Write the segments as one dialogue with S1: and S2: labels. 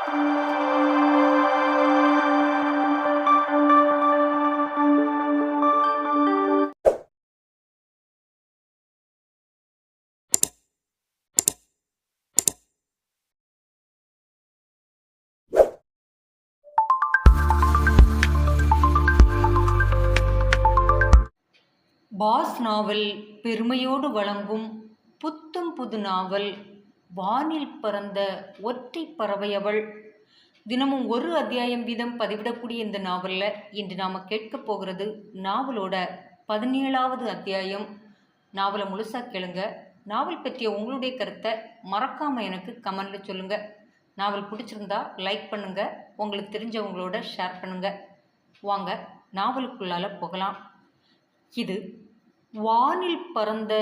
S1: Pass நாவல் பெருமையோடு வழங்கும் புத்தும் புது நாவல் வானில் பறந்த ஒற்றை பறவையவள். தினமும் ஒரு அத்தியாயம் வீதம் பதிவிடக்கூடிய இந்த நாவலில் இன்று நாம் கேட்க போகிறது நாவலோட 17வது அத்தியாயம். நாவலை முழுசாக கேளுங்க. நாவல் பற்றிய உங்களுடைய கருத்தை மறக்காமல் எனக்கு கமெண்டில் சொல்லுங்கள். நாவல் பிடிச்சிருந்தா லைக் பண்ணுங்கள், உங்களுக்கு தெரிஞ்சவங்களோட ஷேர் பண்ணுங்கள். வாங்க நாவலுக்குள்ளால போகலாம். இது வானில் பறந்த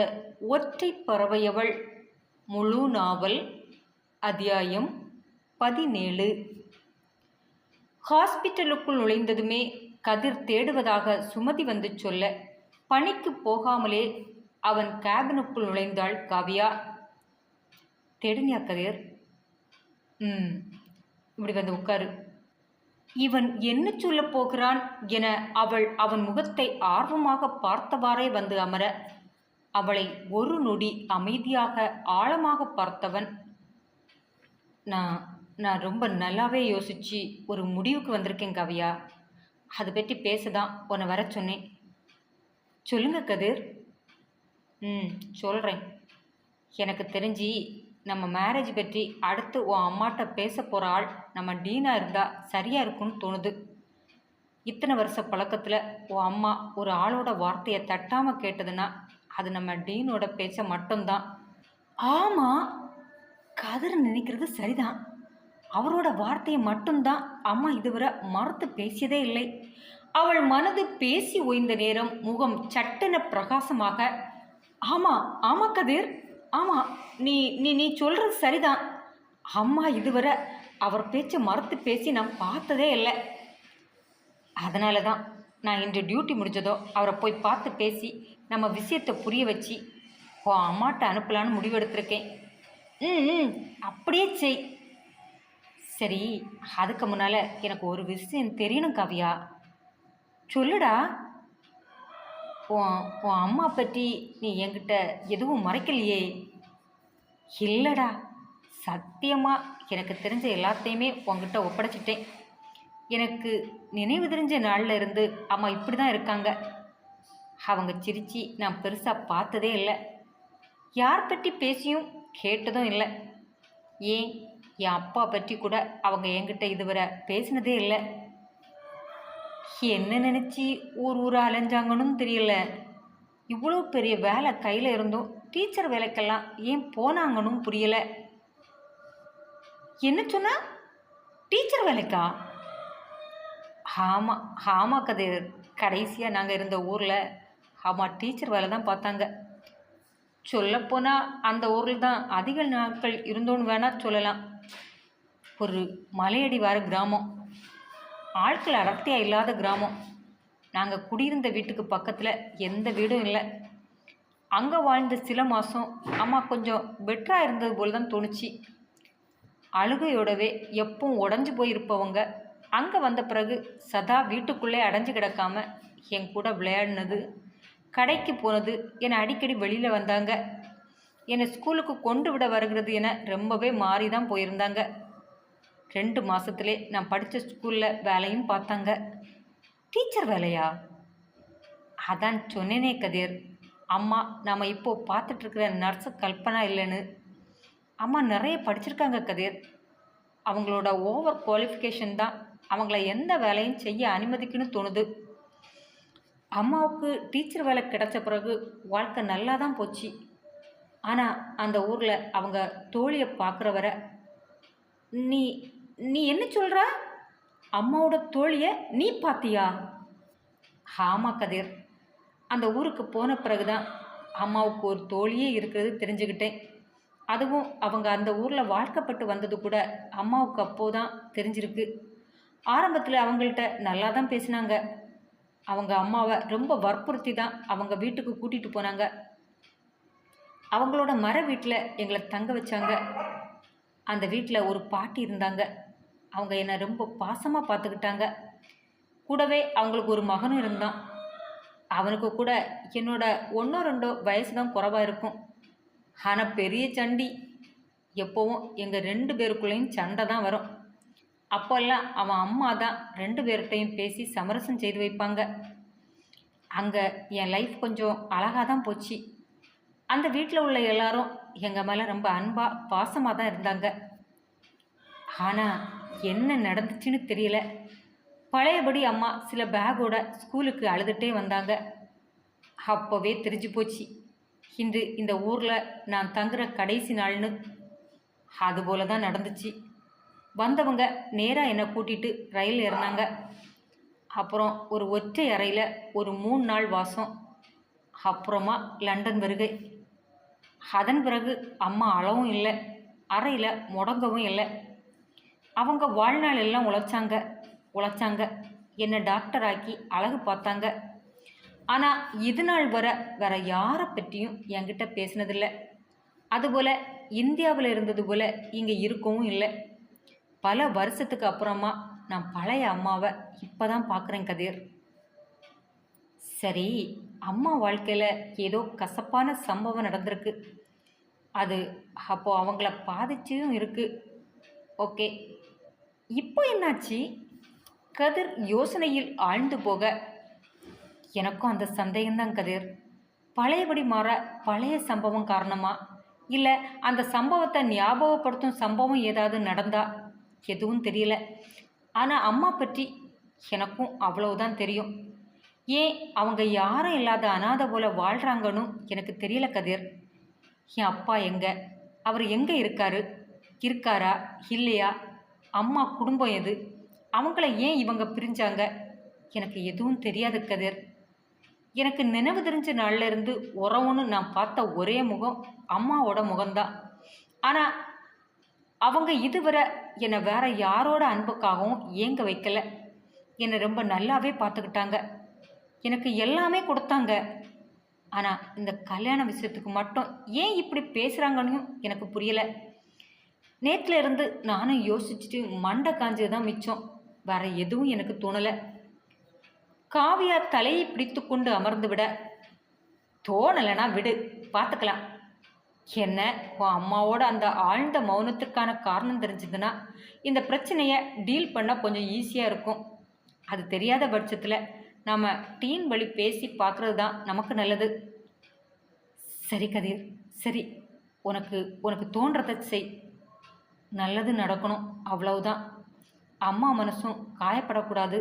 S1: ஒற்றை பறவையவள் முழு நாவல், அத்தியாயம் 17. ஹாஸ்பிட்டலுக்குள் நுழைந்ததுமே கதிர் தேடுவதாக சுமதி வந்து சொல்ல, பணிக்கு போகாமலே அவன் கேபினுக்குள் நுழைந்தாள் காவியா. தேடுனியா கதிர்? இப்படி வந்து உட்காரு. இவன் என்ன சொல்ல போகிறான் என அவள் அவன் முகத்தை ஆர்வமாக பார்த்தவாறே வந்து அமர, அவளை ஒரு நொடி அமைதியாக ஆழமாக பார்த்தவன், நான் ரொம்ப நல்லாவே யோசிச்சு ஒரு முடிவுக்கு வந்திருக்கேன் காவியா. அதை பற்றி பேசதான் உன்னை வர சொன்னேன். சொல்லுங்க கதிர். சொல்கிறேன். எனக்கு தெரிஞ்சு நம்ம மேரேஜ் பற்றி அடுத்து உன் அம்மாட்ட பேச போகிற ஆள் நம்ம டீனாக இருந்தால் சரியாக இருக்கும்னு தோணுது. இத்தனை வருஷ பழக்கத்தில் உன் அம்மா ஒரு ஆளோட வார்த்தையை தட்டாமல் கேட்டதுன்னா அது நம்ம டீனோட பேச்ச மட்டும்தான். ஆமாம், கதிர் நினைக்கிறது சரிதான். அவரோட வார்த்தையை மட்டும்தான் அம்மா இதுவரை மறுத்து பேசியதே இல்லை. அவள் மனது பேசி ஓய்ந்த நேரம் முகம் சட்டென பிரகாசமாக, ஆமாம் கதிர், ஆமாம், நீ நீ நீ சொல்கிறது சரிதான். அம்மா இதுவரை அவர் பேச்சை மறுத்து பேசி நான் பார்த்ததே இல்லை. அதனால தான் நான் இன்று டியூட்டி முடிஞ்சதோ அவரை போய் பார்த்து பேசி நம்ம விஷயத்தை புரிய வச்சு உன் அம்மாட்ட அனுப்பலான்னு முடிவெடுத்திருக்கேன். அப்படியே செய். சரி, அதுக்கு முன்னால் எனக்கு ஒரு விஷயம் தெரியணும் காவியா. சொல்லுடா. உன் அம்மா பற்றி நீ என்கிட்ட எதுவும் மறைக்கலையே? இல்லைடா, சத்தியமாக எனக்கு தெரிஞ்ச எல்லாத்தையுமே உங்ககிட்ட ஒப்படைச்சிட்டேன். எனக்கு நினைவு தெரிஞ்ச நாளில் இருந்து அம்மா இப்படி தான் இருக்காங்க. அவங்க சிரித்து நான் பெருசாக பார்த்ததே இல்லை. யார் பற்றி பேசியும் கேட்டதும் இல்லை. ஏன் என் அப்பா பற்றி கூட அவங்க என்கிட்ட இதுவரை பேசினதே இல்லை. என்ன நினச்சி ஊராக அலைஞ்சாங்கன்னு தெரியல. இவ்வளோ பெரிய வேலை கையில் இருந்தும் டீச்சர் வேலைக்கெல்லாம் ஏன் போனாங்கன்னு புரியலை. என்ன சொன்னா? டீச்சர் வேலைக்கா? ஆமாம் கதிர், கடைசியாக நாங்கள் இருந்த ஊரில் ஆமாம் டீச்சர் வேலை தான் பார்த்தாங்க. சொல்லப்போனால் அந்த ஊரில் தான் அதிக நாட்கள் இருந்தோன்னு வேணால் சொல்லலாம். ஒரு மலையடி வார கிராமம், ஆட்கள் அடர்த்தியாக இல்லாத கிராமம். நாங்கள் குடியிருந்த வீட்டுக்கு பக்கத்தில் எந்த வீடும் இல்லை. அங்கே வாழ்ந்த சில மாதம் அம்மா கொஞ்சம் பெட்டராக இருந்தது போல் தான் தோணுச்சு. அழுகையோடவே எப்பவும் உடஞ்சி போயிருப்பவங்க அங்கே வந்த பிறகு சதா வீட்டுக்குள்ளே அடைஞ்சு கிடக்காம என் கூட விளையாடினது, கடைக்கு போனது என அடிக்கடி வெளியில் வந்தாங்க. என்னை ஸ்கூலுக்கு கொண்டு விட வருகிறது என ரொம்பவே மாறி தான் போயிருந்தாங்க. 2 மாதத்துலே நான் படித்த ஸ்கூலில் வேலையும் பார்த்தாங்க. டீச்சர் வேலையா? அதான் சொன்னேனே கதிர், அம்மா நாம் இப்போது பார்த்துட்ருக்கிற நர்ஸு கல்பனா இல்லைன்னு. அம்மா நிறைய படிச்சிருக்காங்க கதிர். அவங்களோட ஓவர் குவாலிஃபிகேஷன் தான் அவங்கள எந்த வேலையும் செய்ய அனுமதிக்குன்னு தோணுது. அம்மாவுக்கு டீச்சர் வேலை கிடைச்ச பிறகு வாழ்க்கை நல்லா தான் போச்சு. ஆனால் அந்த ஊரில் அவங்க தோழியை பார்க்குற வர, நீ நீ என்ன சொல்கிற? அம்மாவோட தோழியை நீ பார்த்தியா? ஆமாம் கதிர், அந்த ஊருக்கு போன பிறகு தான் அம்மாவுக்கு ஒரு தோழியே இருக்கிறது தெரிஞ்சுக்கிட்டேன். அதுவும் அவங்க அந்த ஊரில் வாழ்க்கப்பட்டு வந்தது கூட அம்மாவுக்கு அப்போதான் தெரிஞ்சிருக்கு. ஆரம்பத்தில் அவங்கள்ட்ட நல்லா தான் பேசினாங்க. அவங்க அம்மாவை ரொம்ப வற்புறுத்தி தான் அவங்க வீட்டுக்கு கூட்டிகிட்டு போனாங்க. அவங்களோட மர வீட்டில் எங்களை தங்க வச்சாங்க. அந்த வீட்டில் ஒரு பாட்டி இருந்தாங்க. அவங்க என்னை ரொம்ப பாசமாக பார்த்துக்கிட்டாங்க. கூடவே அவங்களுக்கு ஒரு மகனும் இருந்தான். அவனுக்கு கூட என்னோட 1ஓ 2ஓ வயசு தான் குறைவா இருக்கும். ஆனால் பெரிய சண்டி. எப்போவும் எங்கள் 2 பேருக்குள்ளேயும் சண்டை தான் வரும். அப்போல்லாம் அவன் அம்மா தான் 2 பேர்கிட்டையும் பேசி சமரசம் செய்து வைப்பாங்க. அங்கே என் லைஃப் கொஞ்சம் அழகாக தான் போச்சு. அந்த வீட்டில் உள்ள எல்லாரும் எங்கள் மேலே ரொம்ப அன்பாக பாசமாக தான் இருந்தாங்க. ஆனால் என்ன நடந்துச்சுன்னு தெரியல. பழையபடி அம்மா சில பேக்கோட ஸ்கூலுக்கு அழுதுகிட்டே வந்தாங்க. அப்போவே தெரிஞ்சு போச்சு இன்று இந்த ஊரில் நான் தங்குற கடைசி நாள்னு. அதுபோல தான் நடந்துச்சு. வந்தவங்க நேராக என்னை கூட்டிகிட்டு ரயில் ஏறினாங்க. அப்புறம் ஒரு ஒற்றை அறையில் ஒரு 3 நாள் வாசம். அப்புறமா லண்டன் வருகை. அதன் பிறகு அம்மா அளவும் இல்லை, அறையில் முடங்கவும் இல்லை. அவங்க வாழ்நாள் எல்லாம் உழைச்சாங்க. என்னை டாக்டர் ஆக்கி அழகு பார்த்தாங்க. ஆனால் இது நாள் வேற யாரை பற்றியும் என்கிட்ட பேசினதில்லை. அதுபோல் இந்தியாவில் இருந்தது போல் இங்கே இருக்கவும் இல்லை. பல வருஷத்துக்கு அப்புறமா நான் பழைய அம்மாவை இப்போ தான் பார்க்குறேன் கதிர். சரி, அம்மா வாழ்க்கையில் ஏதோ கசப்பான சம்பவம் நடந்திருக்கு. அது அப்போது அவங்கள பாதிச்சும் இருக்குது. ஓகே, இப்போ என்னாச்சு? கதிர் யோசனையில் ஆழ்ந்து போக எனக்கும் அந்த சந்தேகம்தான் கதிர். பழையபடி மாற பழைய சம்பவம் காரணமா, இல்லை அந்த சம்பவத்தை ஞாபகப்படுத்தும் சம்பவம் ஏதாவது நடந்தா? எதுவும் தெரியல. ஆனால் அம்மா பற்றி எனக்கும் அவ்வளவுதான் தெரியும். ஏன் அவங்க யாரும் இல்லாத அனாதை போல வாழ்கிறாங்கன்னு எனக்கு தெரியல கதிர். என் அப்பா எங்கே? அவர் எங்கே இருக்காரா இல்லையா? அம்மா குடும்பம் எது? அவங்கள ஏன் இவங்க பிரிஞ்சாங்க? எனக்கு எதுவும் தெரியாது கதிர். எனக்கு நினைவு தெரிஞ்ச நாளில் இருந்து உறவுன்னு நான் பார்த்த ஒரே முகம் அம்மாவோட முகம்தான். ஆனால் அவங்க இதுவரை என்னை வேற யாரோட அன்புக்காகவும் ஏங்க வைக்கல. என்னை ரொம்ப நல்லாவே பார்த்துக்கிட்டாங்க. எனக்கு எல்லாமே கொடுத்தாங்க. ஆனால் இந்த கல்யாண விஷயத்துக்கு மட்டும் ஏன் இப்படி பேசுகிறாங்கன்னு எனக்கு புரியலை. நேற்றுல இருந்து நானும் யோசிச்சுட்டு மண்டை காஞ்சது தான் மிச்சம். வேற எதுவும் எனக்கு தோணலை. காவியா தலையை பிடித்து கொண்டு அமர்ந்து விட, தோணலைன்னா விடு, பார்த்துக்கலாம். என்ன, உன் அம்மாவோட அந்த ஆழ்ந்த மௌனத்திற்கான காரணம் தெரிஞ்சதுன்னா இந்த பிரச்சனையை டீல் பண்ண கொஞ்சம் ஈஸியாக இருக்கும். அது தெரியாத பட்சத்தில் நாம் டீன் வழி பேசி பார்க்குறது தான் நமக்கு நல்லது. சரி கதிர், சரி, உனக்கு தோன்றதை செய். நல்லது நடக்கணும், அவ்வளவுதான். அம்மா மனசும் காயப்படக்கூடாது,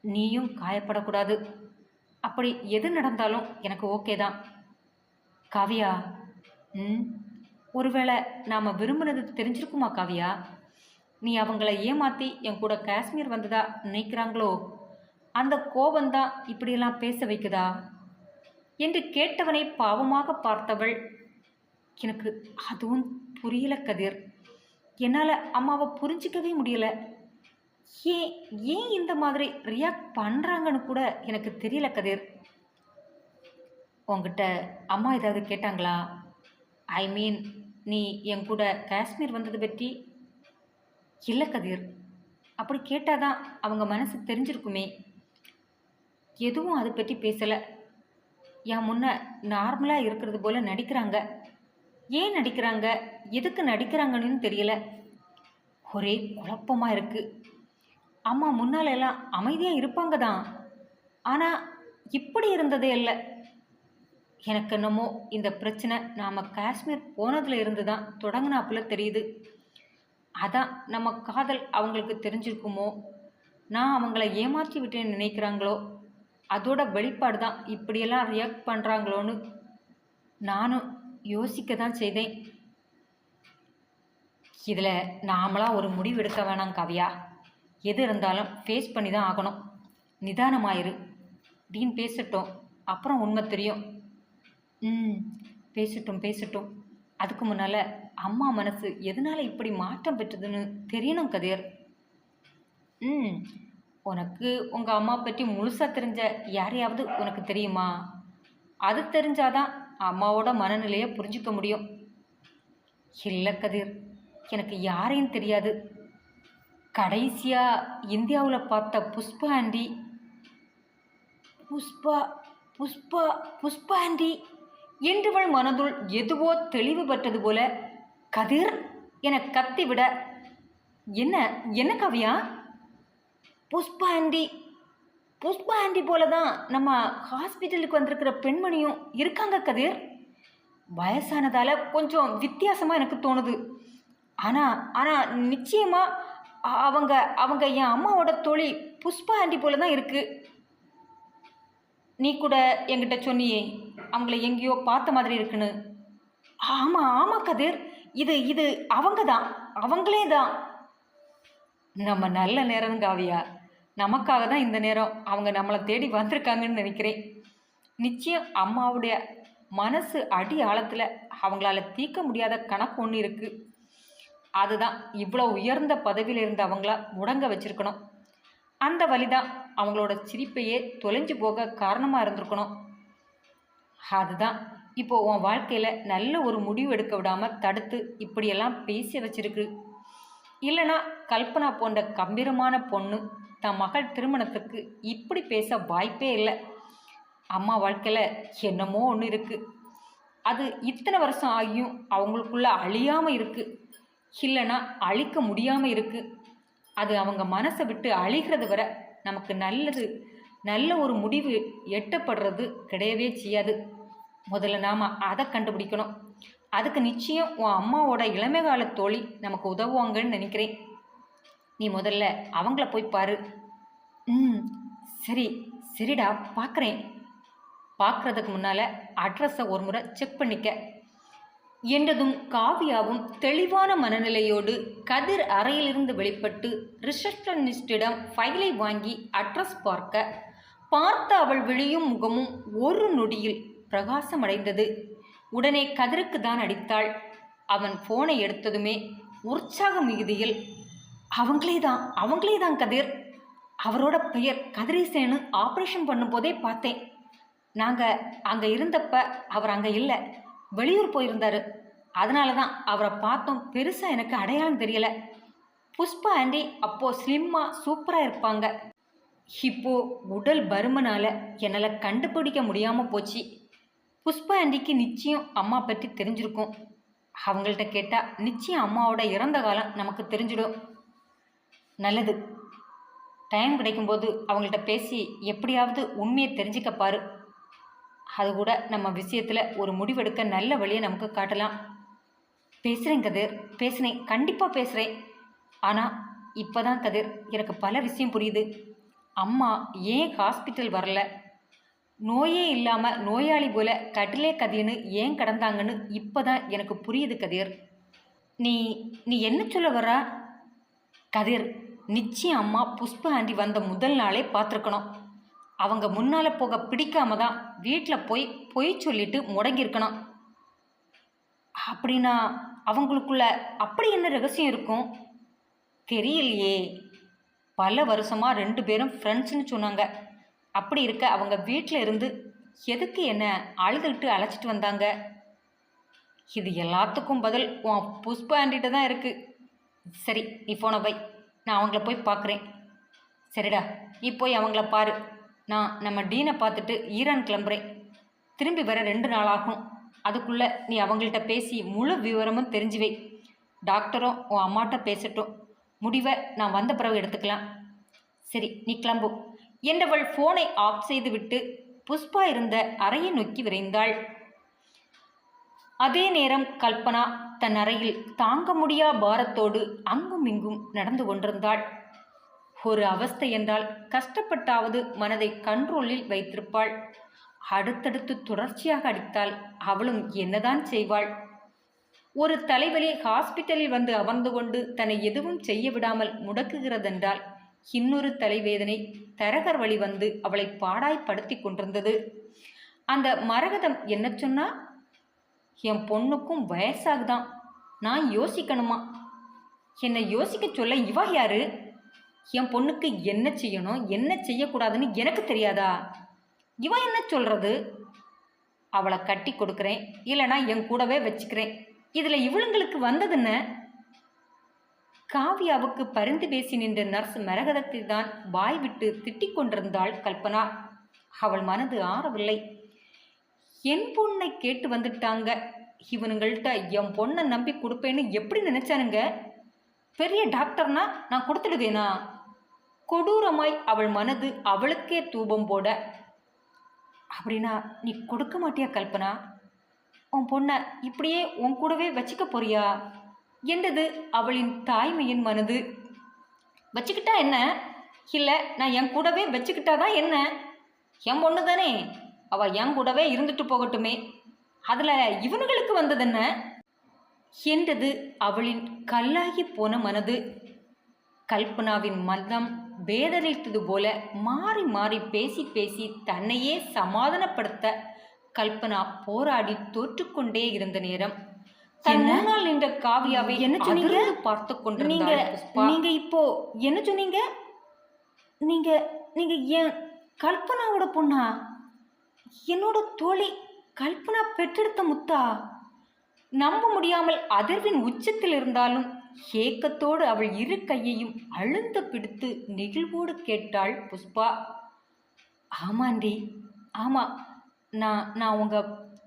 S1: நீயும் காயப்படக்கூடாது. அப்படி எது நடந்தாலும் எனக்கு ஓகே தான். காவியா, ஒருவேளை நாம் விரும்பினது தெரிஞ்சிருக்குமா காவியா? நீ அவங்கள ஏமாற்றி என் கூட காஷ்மீர் வந்ததா நினைக்கிறாங்களோ? அந்த கோபந்தான் இப்படியெல்லாம் பேச வைக்குதா என்று கேட்டவனை பாவமாக பார்த்தவள், எனக்கு அதுவும் புரியல கதிர். என்னால் அம்மாவை புரிஞ்சிக்கவே முடியல. ஏன் இந்த மாதிரி ரியாக்ட் பண்ணுறாங்கன்னு கூட எனக்கு தெரியல கதிர். உங்ககிட்ட அம்மா ஏதாவது கேட்டாங்களா? ஐ மீன், நீ என் கூட காஷ்மீர் வந்தது பற்றி. இல்லை கதிர், அப்படி கேட்டாதான் அவங்க மனசு தெரிஞ்சிருக்குமே. எதுவும் அதை பற்றி பேசலை. என் முன்ன நார்மலாக இருக்கிறது போல நடிக்கிறாங்க. ஏன் நடிக்கிறாங்க, எதுக்கு நடிக்கிறாங்கன்னு தெரியல. ஒரே குழப்பமாக இருக்குது. அம்மா முன்னாலெல்லாம் அமைதியாக இருப்பாங்க தான், ஆனால் இப்படி இருந்ததே இல்லை. எனக்கு என்னமோ இந்த பிரச்சனை நாம் காஷ்மீர் போனதில் இருந்து தான் தொடங்கினாப்புல தெரியுது. அதான் நம்ம காதல் அவங்களுக்கு தெரிஞ்சிருக்குமோ, நான் அவங்கள ஏமாற்றி விட்டேன்னு நினைக்கிறாங்களோ, அதோட வெளிப்பாடு தான் இப்படியெல்லாம் ரியாக்ட் பண்ணுறாங்களோன்னு நானும் யோசிக்க தான் செய்தேன். இதில் நாமளாக ஒரு முடிவு எடுக்க வேணாம் காவியா. எது இருந்தாலும் ஃபேஸ் பண்ணி தான் ஆகணும். நிதானமாயிரு. டீன் பேசட்டும், அப்புறம் உண்மை தெரியும். பேசட்டும். அதுக்கு முன்னால் அம்மா மனசு எதனால் இப்படி மாற்றம் பெற்றதுன்னு தெரியணும் கதிர். உனக்கு உங்கள் அம்மா பற்றி முழுசாக தெரிஞ்ச யாரையாவது உனக்கு தெரியுமா? அது தெரிஞ்சாதான் அம்மாவோட மனநிலையை புரிஞ்சிக்க முடியும். இல்லை கதிர், எனக்கு யாரையும் தெரியாது. கடைசியாக இந்தியாவில் பார்த்த புஷ்பா ஆண்டி, புஷ்பா புஷ்பா புஷ்பா ஆண்டி என்றவள் மனதுள் எதுவோ தெளிவு பெற்றது போல கதிர் என கத்திவிட, என்ன என்ன காவியா? புஷ்பா ஆண்டி, புஷ்பா ஆண்டி போல தான் நம்ம ஹாஸ்பிட்டலுக்கு வந்திருக்கிற பெண்மணியும் இருக்காங்க கதிர். வயசானதால் கொஞ்சம் வித்தியாசமாக எனக்கு தோணுது. ஆனால் ஆனால் நிச்சயமாக அவங்க அவங்க என் அம்மாவோட தோழி புஷ்பா ஆண்டி போல தான் இருக்குது. நீ கூட என்கிட்ட சொன்னியே அவங்கள எங்கேயோ பார்த்த மாதிரி இருக்குன்னு. ஆமாம் ஆமாம் கதிர், இது இது அவங்க தான், அவங்களே தான். நம்ம நல்ல நேரம் காவியா, நமக்காக தான் இந்த நேரம் அவங்க நம்மளை தேடி வந்திருக்காங்கன்னு நினைக்கிறேன். நிச்சயம் அம்மாவுடைய மனசு அடி ஆழத்தில் அவங்களால தீர்க்க முடியாத கணக்கு ஒன்று இருக்குது. அதுதான் இவ்வளோ உயர்ந்த பதவியில் இருந்த அவங்கள முடங்க வச்சிருக்கணும். அந்த வழிதான் அவங்களோட சிரிப்பையே தொலைஞ்சு போக காரணமாக இருந்திருக்கணும். அதுதான் இப்போ உன் வாழ்க்கையில் நல்ல ஒரு முடிவு எடுக்க விடாமல் தடுத்து இப்படியெல்லாம் பேசி வச்சிருக்கு. இல்லைனா கல்பனா போன்ற கம்பீரமான பொண்ணு தன் மகள் திருமணத்துக்கு இப்படி பேச வாய்ப்பே இல்லை. அம்மா வாழ்க்கையில் என்னமோ ஒன்று இருக்குது. அது இத்தனை வருஷம் ஆகியும் அவங்களுக்குள்ள அழியாமல் இருக்குது, இல்லைன்னா அழிக்க முடியாமல் இருக்குது. அது அவங்க மனசை விட்டு அழிகிறது வரை நமக்கு நல்ல ஒரு முடிவு எட்டப்படுறது கிடையவே செய்யாது. முதல்ல நாம் அதை கண்டுபிடிக்கணும். அதுக்கு நிச்சயம் உன் அம்மாவோட இளமை கால தோழி நமக்கு உதவுவாங்கன்னு நினைக்கிறேன். நீ முதல்ல அவங்கள போய் பாரு. சரி சரிடா, பார்க்குறேன். பார்க்குறதுக்கு முன்னால் அட்ரஸை ஒரு முறை செக் பண்ணிக்க என்றதும் காவியாவும் தெளிவான மனநிலையோடு கதிர் அறையிலிருந்து வெளிப்பட்டு ரிசப்ஷனிஸ்டிடம் ஃபைலை வாங்கி அட்ரஸ் பார்த்த அவள் விழியும் முகமும் ஒரு நொடியில் பிரகாசமடைந்தது. உடனே கதிருக்கு தான் அடித்தாள். அவன் ஃபோனை எடுத்ததுமே உற்சாக மிகுதியில், அவங்களே தான் கதிர். அவரோட பெயர் கதிரேசேன்னு ஆப்ரேஷன் பண்ணும்போதே பார்த்தேன். நாங்கள் அங்கே இருந்தப்ப அவர் அங்கே இல்லை, வெளியூர் போயிருந்தாரு. அதனால தான் அவரை பார்த்தோம். பெருசாக எனக்கு அடையாளம் தெரியலை. புஷ்பா ஆண்டி அப்போது ஸ்லிம்மாக சூப்பராக இருப்பாங்க. இப்போது உடல் பருமனால் என்னால் கண்டுபிடிக்க முடியாமல் போச்சு. புஷ்பா ஆண்டிக்கு நிச்சயம் அம்மா பற்றி தெரிஞ்சிருக்கும். அவங்கள்ட்ட கேட்டால் நிச்சயம் அம்மாவோட இறந்த காலம் நமக்கு தெரிஞ்சிடும். நல்லது, டைம் கிடைக்கும்போது அவங்கள்ட்ட பேசி எப்படியாவது உண்மையை தெரிஞ்சுக்க பாரு. அது கூட நம்ம விஷயத்தில் ஒரு முடிவெடுக்க நல்ல வழியை நமக்கு காட்டலாம். பேசுகிறேன் கதிர், பேசுகிறேன், கண்டிப்பாக பேசுகிறேன். ஆனால் இப்போ தான் கதிர் எனக்கு பல விஷயம் புரியுது. அம்மா ஏன் ஹாஸ்பிட்டல் வரல, நோயே இல்லாமல் நோயாளி போல கட்டிலே கதின்னு ஏன் கிடந்தாங்கன்னு இப்போ தான் எனக்கு புரியுது கதிர். நீ நீ என்ன சொல்ல வர கதிர்? நிச்சயம் அம்மா புஷ்பா ஆண்டி வந்த முதல் நாளே பார்த்துருக்கணும். அவங்க முன்னால் போக பிடிக்காம தான் வீட்டில் போய் பொய் சொல்லிட்டு முடங்கியிருக்கணும். அப்படின்னா அவங்களுக்குள்ள அப்படி என்ன ரகசியம் இருக்கும் தெரியலையே. பல வருஷமாக 2 பேரும் ஃப்ரெண்ட்ஸ்னு சொன்னாங்க. அப்படி இருக்க அவங்க வீட்டில் இருந்து எதுக்கு என்ன அழுதுகிட்டு அழைச்சிட்டு வந்தாங்க? இது எல்லாத்துக்கும் பதில் உன் புஷ்பா ஆண்டிகிட்ட தான் இருக்குது. சரி, நீ போன வை, நான் அவங்கள போய் பார்க்குறேன். சரிடா, நீ போய் அவங்கள பாரு. நான் நம்ம டீனை பார்த்துட்டு ஈரான் கிளம்புறேன். திரும்பி வர 2 நாள் ஆகும். அதுக்குள்ளே நீ அவங்கள்ட்ட பேசி முழு விவரமும் தெரிஞ்சு வை. டாக்டரும் உன் அம்மாட்ட பேசட்டும். முடிவை நான் வந்த பிறகு எடுத்துக்கலாம். சரி, நீ கிளம்பு என்றவள் ஃபோனை ஆஃப் செய்துவிட்டு புஷ்பா இருந்த அறையை நோக்கி விரைந்தாள். அதே நேரம் கல்பனா தன் அறையில் தாங்க முடியா பாரத்தோடு அங்கும் இங்கும் நடந்து கொண்டிருந்தாள். ஒரு அவஸ்தை என்றால் கஷ்டப்பட்டாவது மனதை கண்ட்ரோலில் வைத்திருப்பாள். அடுத்தடுத்து தொடர்ச்சியாக அடித்தால் அவளும் என்னதான் செய்வாள்? ஒரு தலைவலி ஹாஸ்பிட்டலில் வந்து அமர்ந்து கொண்டு தன்னை எதுவும் செய்ய விடாமல் முடக்குகிறதென்றால் இன்னொரு தலைவேதனை தரகர் வழி வந்து அவளை பாடாய்ப்படுத்தி கொண்டிருந்தது. அந்த மரகதம் என்ன சொன்னா? என் பொண்ணுக்கும் வயசாகுதான், நான் யோசிக்கணுமா? என்னை யோசிக்க சொல்ல இவ யாரு? என் பொண்ணுக்கு என்ன செய்யணும் என்ன செய்யக்கூடாதுன்னு எனக்கு தெரியாதா? இவ என்ன சொல்கிறது? அவளை கட்டி கொடுக்குறேன், இல்லைனா என் கூடவே வச்சுக்கிறேன். இதில் இவளுங்களுக்கு வந்ததுன்னு காவியாவுக்கு பரிந்து பேசி நின்ற நர்ஸ் மரகதத்தை தான் வாய் விட்டு திட்டிக் கொண்டிருந்தாள் கல்பனா. அவள் மனது ஆறவில்லை. என் பொண்ணை கேட்டு வந்துட்டாங்க, இவனுங்கள்ட்ட என் பொண்ணை நம்பி கொடுப்பேன்னு எப்படி நினைச்சானுங்க? பெரிய டாக்டர்னா நான் கொடுத்துடுவேனா? கொடூரமாய் அவள் மனது அவளுக்கே தூபம் போட. அப்படின்னா நீ கொடுக்க மாட்டியா கல்பனா? உன் பொண்ணை இப்படியே உன் கூடவே வச்சுக்க போறியா என்றது அவளின் தாய்மையின் மனது. வச்சுக்கிட்டா என்ன? இல்லை, நான் என் கூடவே வச்சுக்கிட்டாதான் என்ன? என் பொண்ணு தானே, அவள் என் கூடவே இருந்துட்டு போகட்டுமே, அதில் இவனுங்களுக்கு வந்தது என்ன என்றது அவளின் கல்லாகி போன மனது. கல்பனாவின் மனம் வேதனைத்தது போல மாறி மாறி பேசி பேசி தன்னையே சமாதானப்படுத்த கல்பனா போராடி தோற்றுக்கொண்டே இருந்த நேரம் முன்னால் நின்ற காவியாவை என்ன சொன்னீங்க பார்த்து கொண்டிருந்தாள் புஷ்பா. நீங்க இப்போ என்ன சொன்னீங்க? நீங்க நீங்க என் கல்பனாவோட பொண்ணா? என்னோட தோழி கல்பனா பெற்றெடுத்த முத்தா? நம்ப முடியாமல் அதிர்வின் உச்சத்தில் இருந்தாலும் ஏக்கத்தோடு அவள் இரு கையையும் அழுந்த பிடித்து நெகிழ்வோடு கேட்டாள் புஷ்பா. ஆமாண்டி, ஆமா, நான் உங்க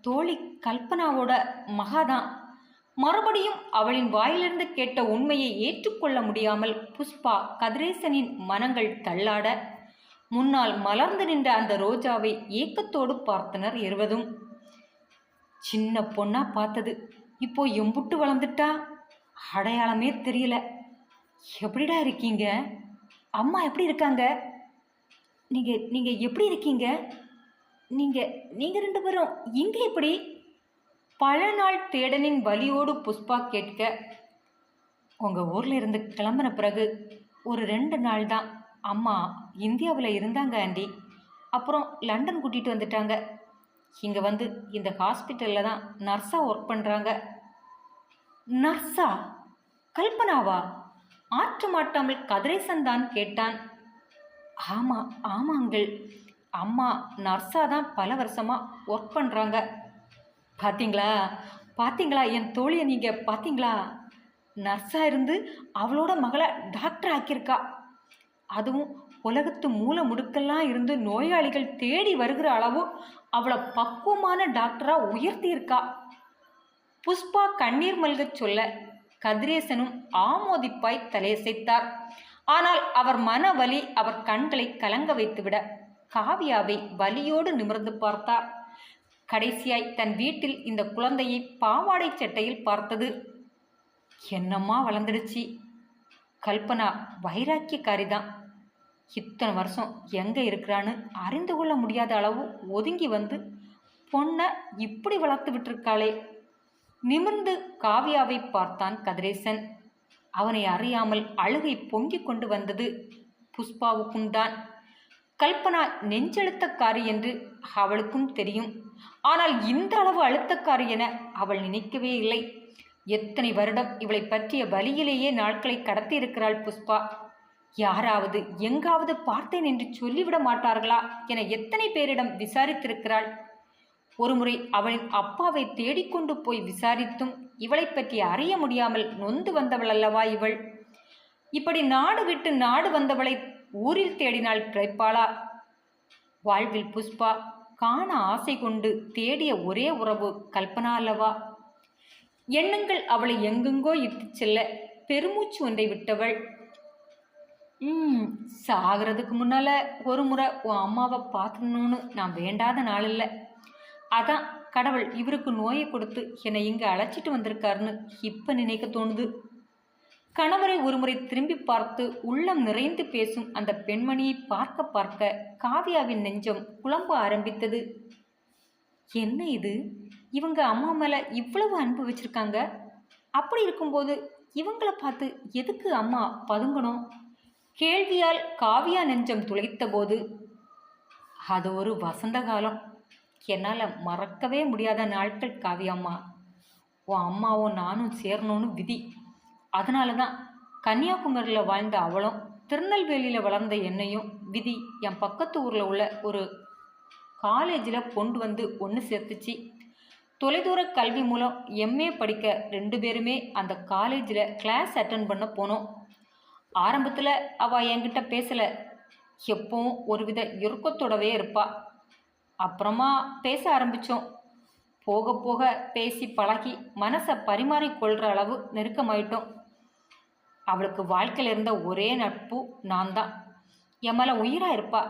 S1: தோழி கல்பனாவோட மகாதான். மறுபடியும் அவளின் வாயிலிருந்து கேட்ட உண்மையை ஏற்றுக்கொள்ள முடியாமல் புஷ்பா கதிரேசனின் மனங்கள் தள்ளாட முன்னால் மலர்ந்து நின்ற அந்த ரோஜாவை ஏக்கத்தோடு பார்த்தனர் இருவதும். சின்ன பொண்ணா பார்த்தது இப்போ எம்புட்டு வளர்ந்துட்டா, அடையாளமே தெரியல. எப்படிடா இருக்கீங்க? அம்மா எப்படி இருக்காங்க? நீங்க எப்படி இருக்கீங்க? நீங்க ரெண்டு பேரும் இங்கே எப்படி? பல நாள் தேடனின் வலியோடு புஷ்பா கேட்க, உங்க ஊர்ல இருந்து கிளம்பின பிறகு ஒரு 2 நாள் தான் அம்மா இந்தியாவில் இருந்தாங்க ஆண்டி. அப்புறம் லண்டன் கூட்டிகிட்டு வந்துட்டாங்க. இங்கே வந்து இந்த ஹாஸ்பிட்டலில் தான் நர்ஸாக ஒர்க் பண்ணுறாங்க. நர்ஸா? கல்பனாவா? ஆற்ற மாட்டாமல் கதிரேசன் தான் கேட்டான். ஆமாம் ஆமாங்கள், அம்மா நர்ஸாக தான் பல வருஷமாக ஒர்க் பண்ணுறாங்க. பார்த்தீங்களா என் தோழியை நீங்கள் பார்த்தீங்களா? நர்ஸாக இருந்து அவளோட மகளை டாக்டர் ஆக்கியிருக்கா. அதுவும் உலகத்து மூல முடுக்கெல்லாம் இருந்து நோயாளிகள் தேடி வருகிற அளவு அவளை பக்குவமான டாக்டராக உயர்த்தியிருக்கா. புஷ்பா கண்ணீர் மல்கச் சொல்ல கதிரேசனும் ஆமோதிப்பாய் தலையசைத்தார். ஆனால் அவர் மனவலி அவர் கண்களை கலங்க வைத்துவிட காவியாவை வலியோடு நிமிர்ந்து பார்த்தார். கடைசியாய் தன் வீட்டில் இந்த குழந்தையை பாவாடை சட்டையில் பார்த்தது. என்னம்மா வளர்ந்துடுச்சு. கல்பனா வைராக்கியக்காரிதான். இத்தனை வருஷம் எங்கே இருக்கிறான்னு அறிந்து கொள்ள முடியாத அளவு ஒதுங்கி வந்து பொண்ணை இப்படி வளர்த்து விட்டிருக்காளே. நிமிர்ந்து காவியாவை பார்த்தான் கதிரேசன். அவனை அறியாமல் அழுகை பொங்கி கொண்டு வந்தது புஷ்பாவுக்கும் தான். கல்பனா நெஞ்செழுத்தக்காரி என்று அவளுக்கும் தெரியும். ஆனால் இந்த அளவு அழுத்தக்காரி என அவள் நினைக்கவே இல்லை. எத்தனை வருடம் இவளை பற்றிய வழியிலேயே நாட்களை கடத்தியிருக்கிறாள் புஷ்பா. யாராவது எங்காவது பார்த்தேன் என்று சொல்லிவிட மாட்டார்களா என எத்தனை பேரிடம் விசாரித்திருக்கிறாள். ஒருமுறை அவளின் அப்பாவை தேடிக்கொண்டு போய் விசாரித்தும் இவளை பற்றி அறிய முடியாமல் நொந்து வந்தவள் அல்லவா இவள். இப்படி நாடு விட்டு நாடு வந்தவளை ஊரில் தேடினால் கிடைப்பாளா? வாழ்வில் புஷ்பா காண ஆசை கொண்டு தேடிய ஒரே உறவு கல்பனா அல்லவா? எண்ணங்கள் அவளை எங்கெங்கோ இட்டு செல்ல பெருமூச்சு ஒன்றை விட்டவள். சாகிறதுக்கு முன்னால் ஒரு முறை உன் அம்மாவை பார்த்துடணும்னு நான் வேண்டாத நாள் இல்லை. அதான் கடவுள் இவருக்கு நோயை கொடுத்து என்னை இங்கே அழைச்சிட்டு வந்திருக்காருன்னு இப்போ நினைக்க தோணுது. கணவரை ஒருமுறை திரும்பி பார்த்து உள்ளம் நிறைந்து பேசும் அந்த பெண்மணியை பார்க்க பார்க்க காவியாவின் நெஞ்சம் குழம்ப ஆரம்பித்தது. என்ன இது, இவங்க அம்மா மேலே இவ்வளவு அன்பு வச்சிருக்காங்க. அப்படி இருக்கும்போது இவங்கள பார்த்து எதுக்கு அம்மா பதுங்கணும்? கேள்வியால் காவியா நெஞ்சம் துளைத்த போது, அது ஒரு வசந்த காலம், என்னால் மறக்கவே முடியாத நாட்கள் காவியம்மா. உன் அம்மாவும் நானும் சேரணும்னு விதி. அதனால தான் கன்னியாகுமரியில் வாழ்ந்த அவளும் திருநெல்வேலியில் வளர்ந்த என்னையும் விதி என் பக்கத்து ஊரில் உள்ள ஒரு காலேஜில் கொண்டு வந்து ஒன்று சேர்த்துச்சு. தொலைதூர கல்வி மூலம் எம்ஏ படிக்க 2 பேருமே அந்த காலேஜில் கிளாஸ் அட்டன் பண்ண போனோம். ஆரம்பத்தில் அவள் என்கிட்ட பேசலை, எப்பவும் ஒருவித இறுக்கத்தோடவே இருப்பா. அப்புறமா பேச ஆரம்பித்தோம். போக போக பேசி பழகி மனசை பரிமாறிக்கொள்கிற அளவு நெருக்கமாயிட்டோம். அவளுக்கு வாழ்க்கையில் இருந்த ஒரே நட்பு நான் தான். என் மேலே உயிராக இருப்பா.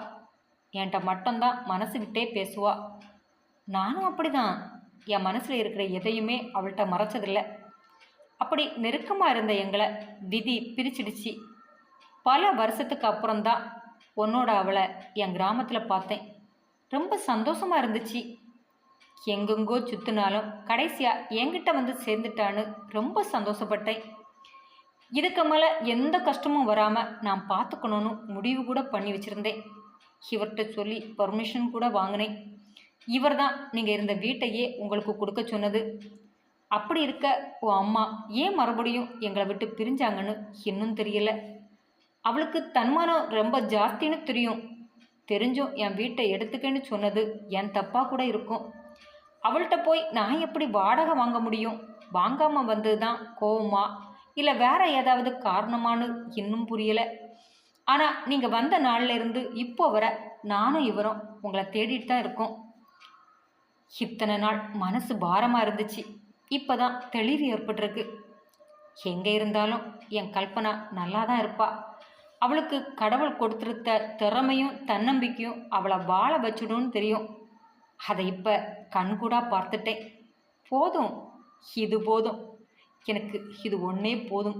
S1: என்கிட்ட மட்டும்தான் மனசு விட்டே பேசுவா. நானும் அப்படிதான். என் மனசில் இருக்கிற எதையுமே அவள்கிட்ட மறைச்சதில்லை. அப்படி நெருக்கமாக இருந்த எங்களை விதி பிரிச்சிடுச்சு. பல வருஷத்துக்கு அப்புறம்தான் உன்னோட அவளை என் கிராமத்தில் பார்த்தேன். ரொம்ப சந்தோஷமாக இருந்துச்சு. எங்கெங்கோ சுற்றினாலும் கடைசியாக என்கிட்ட வந்து சேர்ந்துட்டான்னு ரொம்ப சந்தோஷப்பட்டேன். இதுக்கு மேலே எந்த கஷ்டமும் வராமல் நான் பார்த்துக்கணுன்னு முடிவு கூட பண்ணி வச்சுருந்தேன். இவர்கிட்ட சொல்லி பர்மிஷன் கூட வாங்கினேன். இவர் தான் நீங்கள் இருந்த வீட்டையே உங்களுக்கு கொடுக்க சொன்னது. அப்படி இருக்க உன் அம்மா ஏன் மறுபடியும் எங்களை விட்டு பிரிஞ்சாங்கன்னு இன்னும் தெரியல. அவளுக்கு தன்மானம் ரொம்ப ஜாஸ்தின்னு தெரியும். தெரிஞ்சும் என் வீட்டை எடுத்துக்கன்னு சொன்னது என் தப்பாக கூட இருக்கும். அவள்கிட்ட போய் நான் எப்படி வாடகை வாங்க முடியும்? வாங்காமல் வந்தது தான் கோவமா இல்லை வேற ஏதாவது காரணமானு இன்னும் புரியலை. ஆனால் நீங்கள் வந்த நாளில் இருந்து இப்போ வர நானும் இவரும் உங்களை தேடிட்டு தான் இருக்கோம். இத்தனை நாள் மனசு பாரமாக இருந்துச்சு. இப்போ தான் தெளிவு ஏற்பட்டிருக்கு. எங்கே இருந்தாலும் என் கல்பனா நல்லா தான் இருப்பா. அவளுக்கு கடவுள் கொடுத்துருத்த திறமையும் தன்னம்பிக்கையும் அவளை வாழ வச்சுடும்னு தெரியும். அதை இப்போ கண்கூடா பார்த்துட்டேன். போதும், இது போதும், எனக்கு இது ஒன்றே போதும்.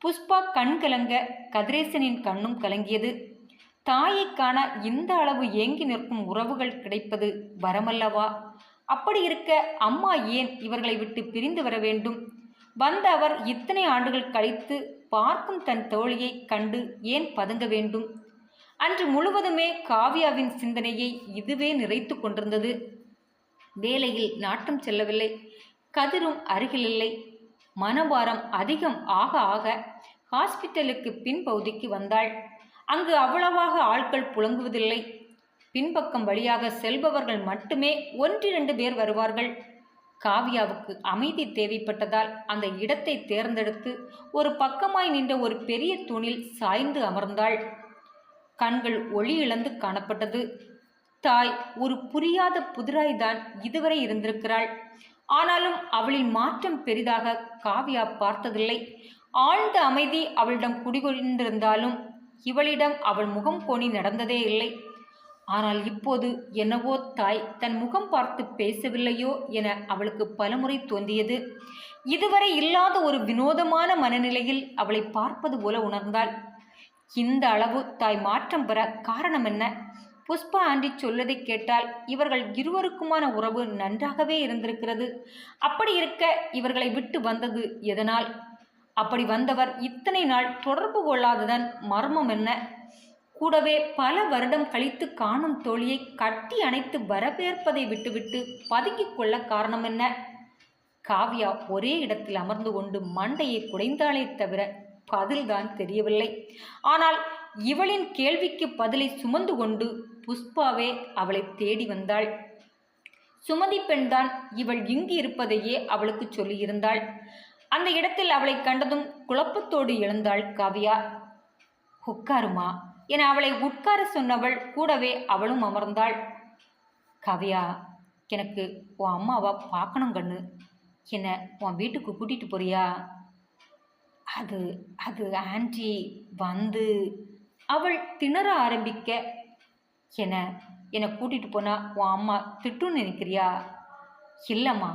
S1: புஷ்பா கண் கலங்க கதிரேசனின் கண்ணும் கலங்கியது. தாயை காண இந்த அளவு ஏங்கி நிற்கும் உறவுகள் கிடைப்பது வரமல்லவா? அப்படி இருக்க அம்மா ஏன் இவர்களை விட்டு பிரிந்து வர வேண்டும்? வந்த அவர் இத்தனை ஆண்டுகள் கழித்து பார்க்கும் தன் தோழியை கண்டு ஏன் பதுங்க வேண்டும்? அன்று முழுவதுமே காவ்யாவின் சிந்தனையை இதுவே நிறைத்து கொண்டிருந்தது. வேலையில் நாட்டம் செல்லவில்லை. கதிரும் அருகில் இல்லை. மனபாரம் அதிகம் ஆக ஆக ஹாஸ்பிட்டலுக்கு பின்பகுதிக்கு வந்தாள். அங்கு அவ்வளவாக ஆட்கள் புழங்குவதில்லை. பின்பக்கம் வழியாக செல்பவர்கள் மட்டுமே 1-2 பேர் வருவார்கள். காவ்யாவுக்கு அமைதி தேவைப்பட்டதால் அந்த இடத்தை தேர்ந்தெடுத்து ஒரு பக்கமாய் நின்ற ஒரு பெரிய தூணில் சாய்ந்து அமர்ந்தாள். கண்கள் ஒளி இழந்து காணப்பட்டது. தாய் ஒரு புரியாத புதிராய்தான் இதுவரை இருந்திருக்கிறாள். ஆனாலும் அவளின் மாற்றம் பெரிதாக காவ்யா பார்த்ததில்லை. ஆழ்ந்த அமைதி அவளிடம் குடிகொண்டிருந்தாலும் இவளிடம் அவள் முகம் கோணி நடந்ததே இல்லை. ஆனால் இப்போது என்னவோ தாய் தன் முகம் பார்த்து பேசவில்லையோ என அவளுக்கு பலமுறை தோன்றியது. இதுவரை இல்லாத ஒரு வினோதமான மனநிலையில் அவளை பார்ப்பது போல உணர்ந்தாள். இந்த அளவு தாய் மாற்றம் பெற காரணம் என்ன? புஷ்பா ஆண்டி சொல்லதை கேட்டால் இவர்கள் இருவருக்குமான உறவு நன்றாகவே இருந்திருக்கிறது. அப்படி இருக்க இவர்களை விட்டு வந்தது எதனால்? அப்படி வந்தவர் இத்தனை நாள் தொடர்பு கொள்ளாததன் மர்மம் என்ன? கூடவே பல வருடம் கழித்து காணும் தோழியை கட்டி அணைத்து வரவேற்பதை விட்டுவிட்டு பதுங்கிக் கொள்ள காரணம் என்ன? காவ்யா ஒரே இடத்தில் அமர்ந்து கொண்டு மண்டையை குடைந்தாலே தவிர பதில்தான் தெரியவில்லை. ஆனால் இவளின் கேள்விக்கு பதிலை சுமந்து கொண்டு புஷ்பாவே அவளை தேடி வந்தாள். சுமதி பெண்தான் இவள் இங்கு இருப்பதையே அவளுக்கு சொல்லியிருந்தாள். அந்த இடத்தில் அவளை கண்டதும் குழப்பத்தோடு எழுந்தாள் காவ்யா. உட்காருமா என அவளை உட்கார சொன்னவள் கூடவே அவளும் அமர்ந்தாள். காவ்யா, எனக்கு உன் அம்மாவை பார்க்கணும் கண்ணு. என்னை உன் வீட்டுக்கு கூட்டிகிட்டு போறியா? அது அது ஆன்டி வந்து அவள் திணற ஆரம்பிக்க, என்னை கூட்டிகிட்டு போனால் உன் அம்மா திட்டுன்னு நினைக்கிறியா? இல்லைம்மா,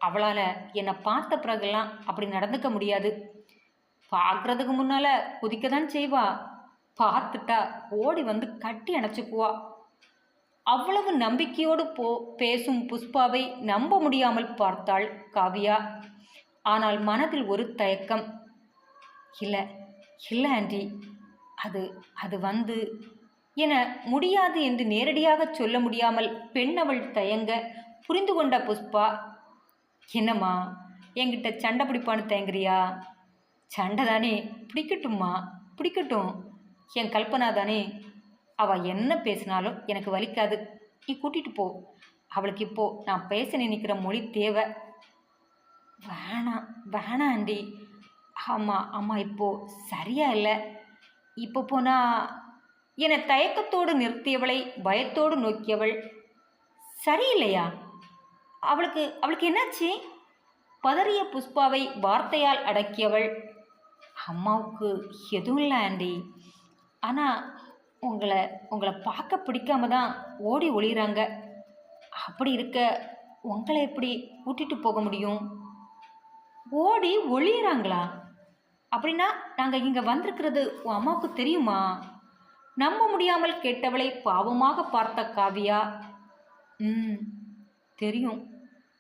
S1: அவளால் என்னை பார்த்த பிறகுலாம் அப்படி நடந்துக்க முடியாது. பார்க்குறதுக்கு முன்னால் குதிக்க தான் செய்வா. பார்த்துட்டா ஓடி வந்து கட்டி அணைச்சிக்குவா. அவ்வளவு நம்பிக்கையோடு பேசும் புஷ்பாவை நம்ப முடியாமல் பார்த்தாள் காவ்யா. ஆனால் மனதில் ஒரு தயக்கம். இல்லை இல்லை ஆண்டி, அது வந்து என முடியாது என்று நேரடியாக சொல்ல முடியாமல் பெண் அவள் தயங்க புரிந்து கொண்ட புஷ்பா, என்னம்மா என்கிட்ட சண்டை பிடிப்பான்னு தயங்குறியா? சண்டை தானே, பிடிக்கட்டும்மா, பிடிக்கட்டும். என் கல்பனா தானே, அவள் என்ன பேசினாலும் எனக்கு வலிக்காது. நீ கூட்டிகிட்டு போ. அவளுக்கு இப்போது நான் பேச நினைக்கிற மொழி தேவை. வேணாம் வேணாம் ஆண்டி, ஆமாம் ஆமாம், இப்போது சரியா இல்லை. இப்போ போனால் என்னை தயக்கத்தோடு நிறுத்தியவளை பயத்தோடு நோக்கியவள் சரியில்லையா? அவளுக்கு அவளுக்கு என்னாச்சு? பதறிய புஷ்பாவை வார்த்தையால் அடக்கியவள், அம்மாவுக்கு எதுவும் இல்லை ஆண்டி. ஆனால் உங்களை உங்களை பார்க்க பிடிக்காம தான் ஓடி ஒளிகிறாங்க. அப்படி இருக்க உங்களை எப்படி கூட்டிகிட்டு போக முடியும்? ஓடி ஒளியிறாங்களா? அப்படின்னா நாங்கள் இங்கே வந்திருக்கிறது உன் அம்மாவுக்கு தெரியுமா? நம்ப முடியாமல் கேட்டவளை பாவமாக பார்த்த காவியா, தெரியும்.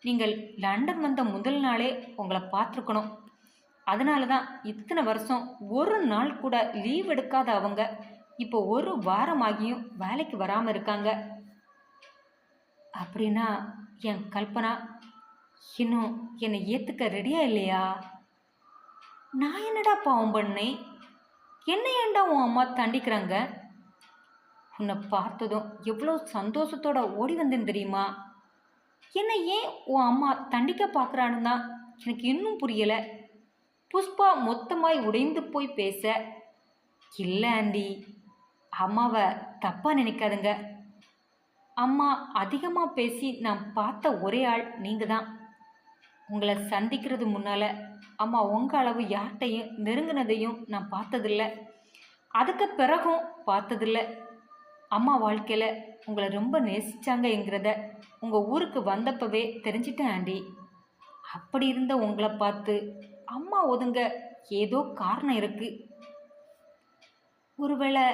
S1: நீங்கள் லண்டன் வந்த முதல் நாளே உங்களை பார்த்துருக்கணும். அதனால தான் இத்தனை வருஷம் ஒரு நாள் கூட லீவ் எடுக்காத அவங்க இப்போ ஒரு வாரமாகியும் வேலைக்கு வராமல் இருக்காங்க. அப்படின்னா என் கல்பனா இன்னும் என்னை ஏற்றுக்க ரெடியா இல்லையா? நான் என்னடா பாவம் பண்ணேன்? என்ன ஏண்டா உன் அம்மா தண்டிக்கிறாங்க? உன்னை பார்த்ததும் எவ்வளோ சந்தோஷத்தோட ஓடி வந்தேன் தெரியுமா? என்னை ஏன் உன் அம்மா தண்டிக்க பார்க்குறான்னு தான் எனக்கு இன்னும் புரியலை. புஷ்பா மொத்தமாய் உடைந்து போய் பேச, இல்லை ஆண்டி, அம்மாவை தப்பாக நினைக்காதுங்க. அம்மா அதிகமாக பேசி நான் பார்த்த ஒரே ஆள் நீங்கள் தான். உங்களை சந்திக்கிறது முன்னால் அம்மா உங்கள் அளவு யார்கிட்டையும் நெருங்கினதையும் நான் பார்த்ததில்ல. அதுக்கு பிறகும் பார்த்ததில்ல. அம்மா வாழ்க்கையில் உங்களை ரொம்ப நேசித்தாங்கங்கிறத உங்கள் ஊருக்கு வந்தப்பவே தெரிஞ்சிட்டேன் ஆண்டி. அப்படி இருந்த உங்களை பார்த்து அம்மா ஒதுங்க ஏதோ காரணம் இருக்குது. ஒருவேளை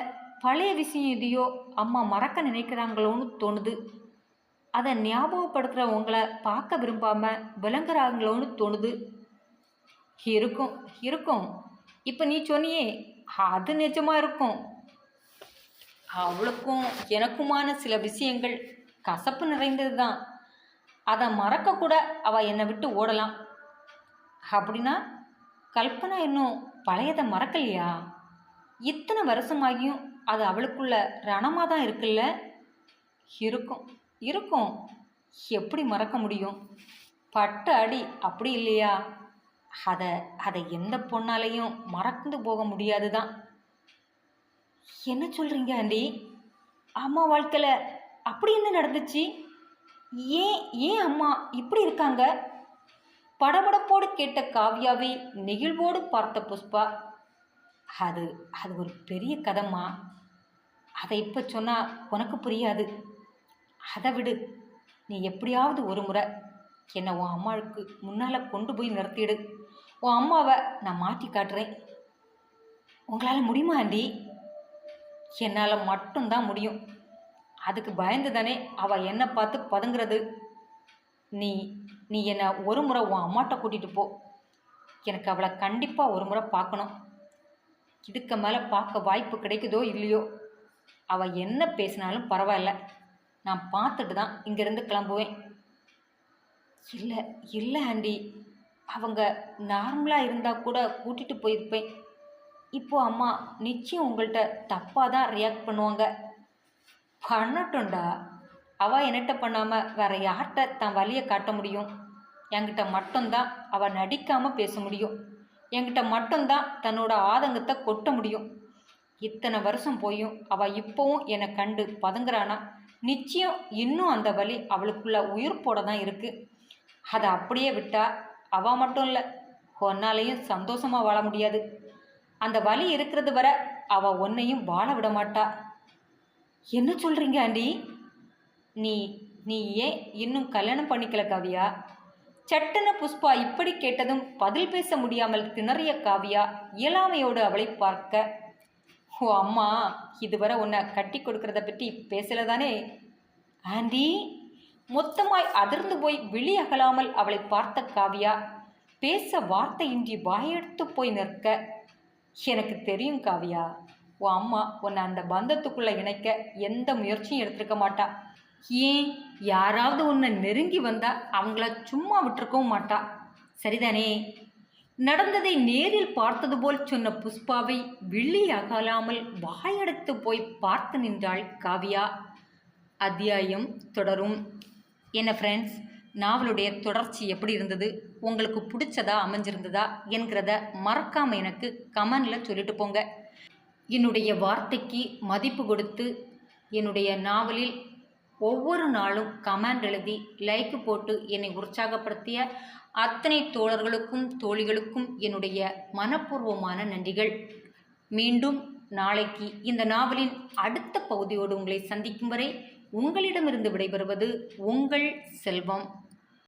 S1: பழைய விஷயம் எதையோ அம்மா மறக்க நினைக்கிறாங்களோன்னு தோணுது. அதை ஞாபகப்படுத்துகிற உங்களை பார்க்க விரும்பாமல் விளங்குறாங்களோன்னு தோணுது. இருக்கும் இருக்கும். இப்போ நீ சொன்னியே, அது நிஜமாக இருக்கும். அவளுக்கும் எனக்குமான சில விஷயங்கள் கசப்பு நிறைந்தது தான். அதை மறக்கக்கூட அவள் என்னை விட்டு ஓடலாம். அப்படின்னா கல்பனா இன்னும் பழையதை மறக்கலையா? இத்தனை வருஷமாகியும் அது அவளுக்குள்ள ரணமாக தான் இருக்குல்ல? இருக்கும் இருக்கும். எப்படி மறக்க முடியும்? பட்ட அடி அப்படி இல்லையா? அதை எந்த பொண்ணாலையும் மறந்து போக முடியாது தான். என்ன சொல்கிறீங்க ஆண்டி? அம்மா வாழ்க்கையில் அப்படி என்ன நடந்துச்சு? ஏன் ஏன் அம்மா இப்படி இருக்காங்க? படபடப்போடு கேட்ட காவியாவை நெகிழ்வோடு பார்த்த புஷ்பா, அது அது ஒரு பெரிய கதைம்மா. அதை இப்போ சொன்னால் உனக்கு புரியாது. அதை விடு. நீ எப்படியாவது ஒரு முறை என்னை உன் அம்மாவுக்கு முன்னால் கொண்டு போய் நிறுத்திடு. உன் அம்மாவை நான் மாற்றி காட்டுறேன். உங்களால் முடியுமா ஆண்டி? என்னால் மட்டும்தான் முடியும். அதுக்கு பயந்து தானே அவள் என்னை பார்த்து பதுங்கிறது. நீ நீ என்னை ஒரு முறை உன் அம்மாட்ட கூட்டிகிட்டு போ. எனக்கு அவளை கண்டிப்பாக ஒரு முறை பார்க்கணும். இதுக்கு மேலே பார்க்க வாய்ப்பு கிடைக்குதோ இல்லையோ, அவள் என்ன பேசினாலும் பரவாயில்ல, நான் பார்த்துட்டு தான் இங்கேருந்து கிளம்புவேன். இல்லை இல்லை ஆண்டி, அவங்க நார்மலாக இருந்தால் கூட கூட்டிகிட்டு போயிருப்பேன். இப்போது அம்மா நிச்சயம் உங்கள்கிட்ட தப்பாக தான் ரியாக்ட் பண்ணுவாங்க. பண்ணட்டும்டா. அவள் என்கிட்ட பண்ணாமல் வேறு யார்கிட்ட தான் வழியை காட்ட முடியும்? என்கிட்ட மட்டும்தான் அவள் நடிக்காமல் பேச முடியும். என்கிட்ட மட்டும்தான் தன்னோட ஆதங்கத்தை கொட்ட முடியும். இத்தனை வருஷம் போயும் அவள் இப்போவும் என்னை கண்டு பதுங்குறானா, நிச்சயம் இன்னும் அந்த வலி அவளுக்குள்ள உயிர் போட தான் இருக்குது. அதை அப்படியே விட்டா அவள் மட்டும் இல்லை, ஒன்னாலையும் சந்தோஷமாக வாழ முடியாது. அந்த வலி இருக்கிறது வரை அவள் ஒன்னையும் வாழ விட மாட்டா. என்ன சொல்கிறீங்க ஆண்டி? நீ நீ ஏன் இன்னும் கல்யாணம் பண்ணிக்கல காவியா? சட்டன புஷ்பா இப்படி கேட்டதும் பதில் பேச முடியாமல் திணறிய காவியா இயலாமையோடு அவளை பார்க்க, ஓ அம்மா இதுவரை உன்னை கட்டி கொடுக்கறத பற்றி பேசல தானே ஆண்டி? மொத்தமாய் அதிர்ந்து போய் விழி அகலாமல் அவளை பார்த்த காவியா பேச வார்த்தையின்றி வாயெடுத்து போய் நிற்க, எனக்கு தெரியும் காவியா, உன் அம்மா உன்னை அந்த பந்தத்துக்குள்ளே இணைக்க எந்த முயற்சியும் எடுத்திருக்க மாட்டா. ஏன் யாராவது உன்னை நெருங்கி வந்தால் அவங்கள சும்மா விட்டுருக்கவும் மாட்டா. சரிதானே? நடந்ததை நேரில் பார்த்தது போல் சொன்ன புஷ்பாவை விழி அகலாமல் வாயெடுத்து போய் பார்த்து நின்றாள் காவியா. அத்தியாயம் தொடரும். என்ன ஃப்ரெண்ட்ஸ், நாவலுடைய தொடர்ச்சி எப்படி இருந்தது, உங்களுக்கு பிடிச்சதா அமைஞ்சிருந்ததா என்கிறத மறக்காமல் எனக்கு கமெண்டில் சொல்லிட்டு போங்க. என்னுடைய வார்த்தைக்கு மதிப்பு கொடுத்து என்னுடைய நாவலில் ஒவ்வொரு நாளும் கமெண்ட் எழுதி லைக் போட்டு என்னை உற்சாகப்படுத்திய அத்தனை தோழர்களுக்கும் தோழிகளுக்கும் என்னுடைய மனப்பூர்வமான நன்றிகள். மீண்டும் நாளைக்கு இந்த நாவலின் அடுத்த பகுதியோடு உங்களை சந்திக்கும் வரை உங்களிடமிருந்து விடைபெறுவது உங்கள் செல்வம்.